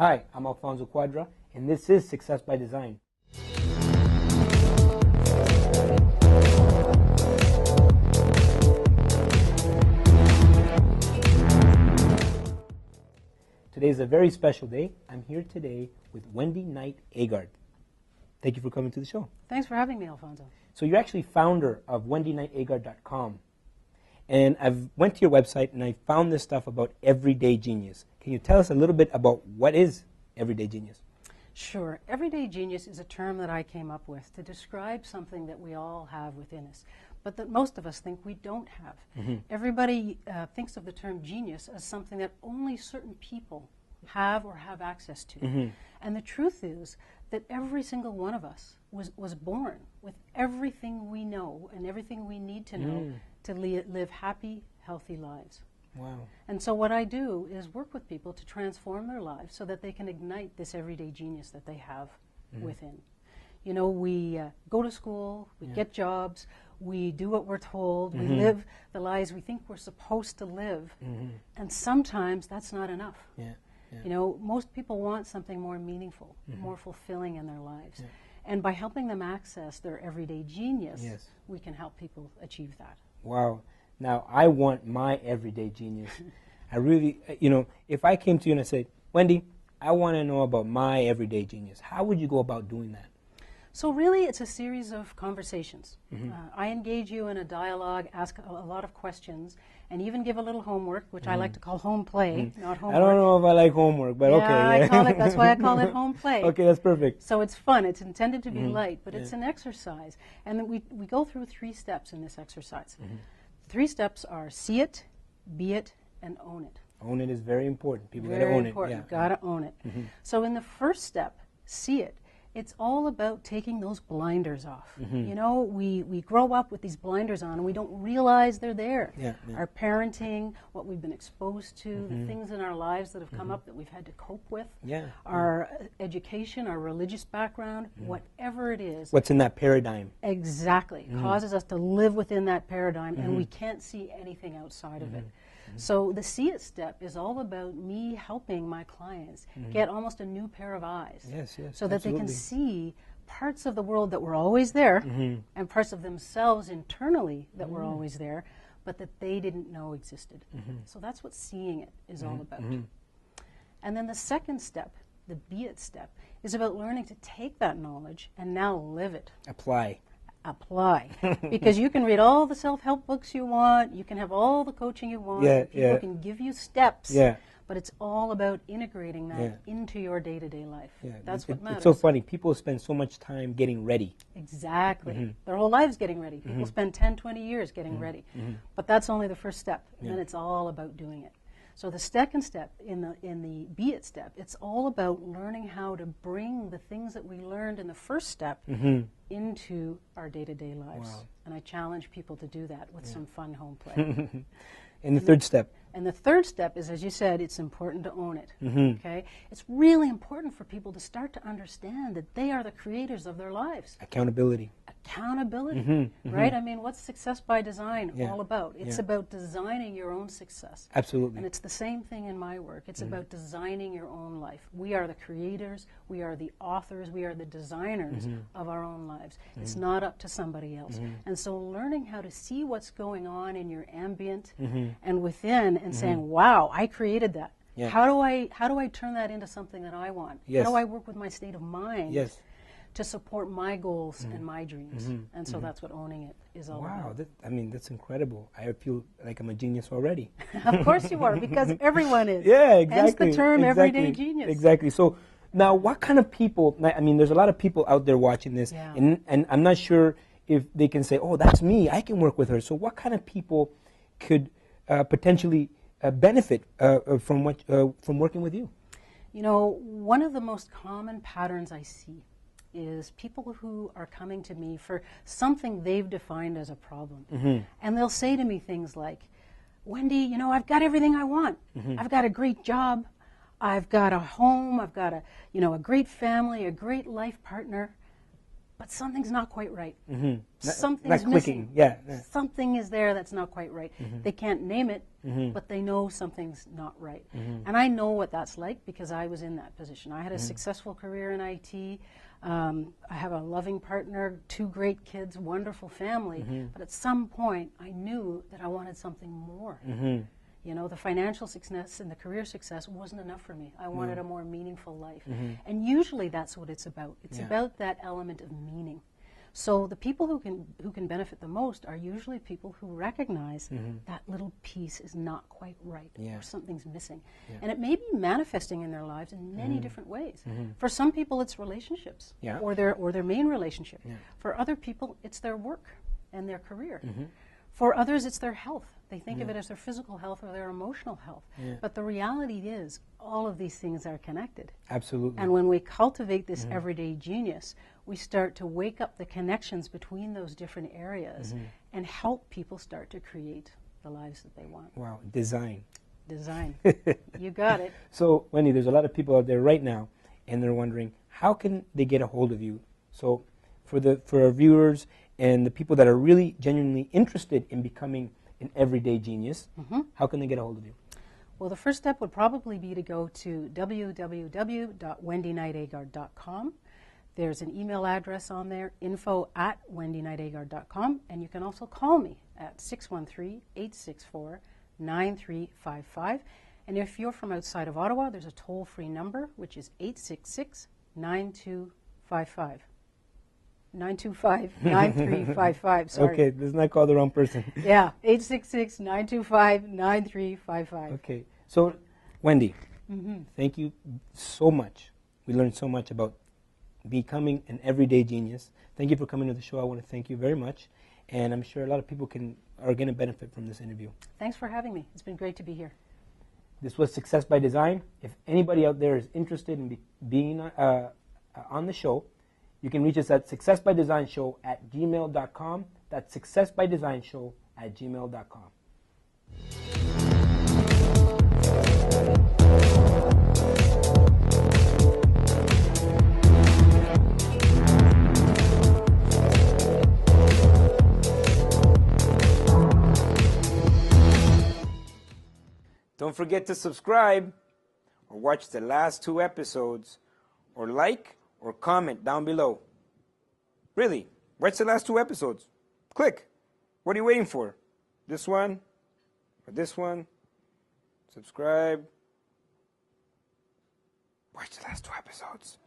Hi, I'm Alfonso Cuadra, and this is Success by Design. Today is a very special day. I'm here today with Wendy Knight Agard. Thank you for coming to the show. Thanks for having me, Alfonso. So you're actually founder of WendyKnightAgard.com. And I went to your website and I found this stuff about everyday genius. Can you tell us a little bit about what is everyday genius? Sure. Everyday genius is a term that I came up with to describe something that we all have within us, but that most of us think we don't have. Mm-hmm. Everybody thinks of the term genius as something that only certain people have or have access to. Mm-hmm. And the truth is that every single one of us was born with everything we know and everything we need to know to live happy, healthy lives. Wow. And so what I do is work with people to transform their lives so that they can ignite this everyday genius that they have within. You know, we go to school, we get jobs, we do what we're told, we live the lives we think we're supposed to live, and sometimes that's not enough. Yeah. Yeah. You know, most people want something more meaningful, more fulfilling in their lives. Yeah. And by helping them access their everyday genius, we can help people achieve that. Wow. Now, I want my everyday genius. I really, you know, if I came to you and I said, Wendy, I want to know about my everyday genius, how would you go about doing that? So really, it's a series of conversations. I engage you in a dialogue, ask a lot of questions, and even give a little homework, which I like to call home play, not homework. I don't know if I like homework, but okay. I call it, that's why I call it home play. Okay, that's perfect. So it's fun. It's intended to be light, but it's an exercise. And then we go through 3 steps in this exercise. 3 steps are see it, be it, and own it. Own it is very important. People got to very own important. it. You've got to own it. So in the first step, see it, it's all about taking those blinders off. You know, we grow up with these blinders on and we don't realize they're there. Our parenting, what we've been exposed to, the things in our lives that have come up that we've had to cope with, our education, our religious background, whatever it is. What's in that paradigm? Exactly. Causes us to live within that paradigm and we can't see anything outside of it. So the see it step is all about me helping my clients get almost a new pair of eyes. So that they can see parts of the world that were always there and parts of themselves internally that were always there, but that they didn't know existed. So that's what seeing it is all about. And then the second step, the be it step, is about learning to take that knowledge and now live it. Apply. Because you can read all the self-help books you want, you can have all the coaching you want, people can give you steps, but it's all about integrating that into your day-to-day life. That's what matters. It's so funny. People spend so much time getting ready. Exactly. Their whole lives getting ready. People spend 10, 20 years getting ready. But that's only the first step, and then it's all about doing it. So the second step in the be it step, it's all about learning how to bring the things that we learned in the first step into our day-to-day lives. Wow. And I challenge people to do that with some fun home play. And the third step? And the third step is, as you said, it's important to own it. Okay? It's really important for people to start to understand that they are the creators of their lives. Accountability. Accountability, right? I mean, what's Success by Design all about? It's about designing your own success. Absolutely. And it's the same thing in my work. It's about designing your own life. We are the creators, we are the authors, we are the designers of our own lives. It's not up to somebody else. And so learning how to see what's going on in your ambient and within and saying, wow, I created that. How do I turn that into something that I want? How do I work with my state of mind to support my goals and my dreams? And so that's what owning it is all about. Wow, I mean, that's incredible. I feel like I'm a genius already. Of course you are, because everyone is. Yeah, exactly. Hence the term everyday genius. Exactly. So now, what kind of people, I mean, there's a lot of people out there watching this, and I'm not sure if they can say, oh, that's me, I can work with her. So what kind of people could potentially benefit from working with you? You know, one of the most common patterns I see is people who are coming to me for something they've defined as a problem. And they'll say to me things like, Wendy, you know, I've got everything I want. I've got a great job. I've got a home. I've got a great family, a great life partner. but something's not quite right. Something's missing. Yeah. Something is there that's not quite right. They can't name it, but they know something's not right. And I know what that's like because I was in that position. I had a successful career in IT. I have a loving partner, 2 great kids, wonderful family. But at some point, I knew that I wanted something more. You know, the financial success and the career success wasn't enough for me. I wanted a more meaningful life. And usually that's what it's about. It's about that element of meaning. So the people who can benefit the most are usually people who recognize that little piece is not quite right, or something's missing. And it may be manifesting in their lives in many different ways. For some people it's relationships, or their main relationship. For other people it's their work and their career. For others it's their health. They think of it as their physical health or their emotional health. But the reality is all of these things are connected. Absolutely. And when we cultivate this everyday genius, we start to wake up the connections between those different areas and help people start to create the lives that they want. Wow, design. Design. You got it. So, Wendy, there's a lot of people out there right now, and they're wondering, how can they get a hold of you? So, for our viewers and the people that are really genuinely interested in becoming an everyday genius, how can they get a hold of you? Well, the first step would probably be to go to www.wendyknightagard.com. There's an email address on there, info@wendyknightagard.com, and you can also call me at 613-864-9355. And if you're from outside of Ottawa, there's a toll-free number, which is 866-9255. 925-9355, sorry. Okay, let's not call the wrong person. Yeah, 866-925-9355. Okay, so Wendy, thank you so much. We learned so much about becoming an everyday genius. Thank you for coming to the show. I want to thank you very much. And I'm sure a lot of people are going to benefit from this interview. Thanks for having me. It's been great to be here. This was Success by Design. If anybody out there is interested in being on the show, you can reach us at successbydesignshow@gmail.com. That's successbydesignshow@gmail.com. Don't forget to subscribe or watch the last 2 episodes or like or comment down below. Really, watch the last 2 episodes. Click. What are you waiting for? This one or this one? Subscribe. Watch the last 2 episodes.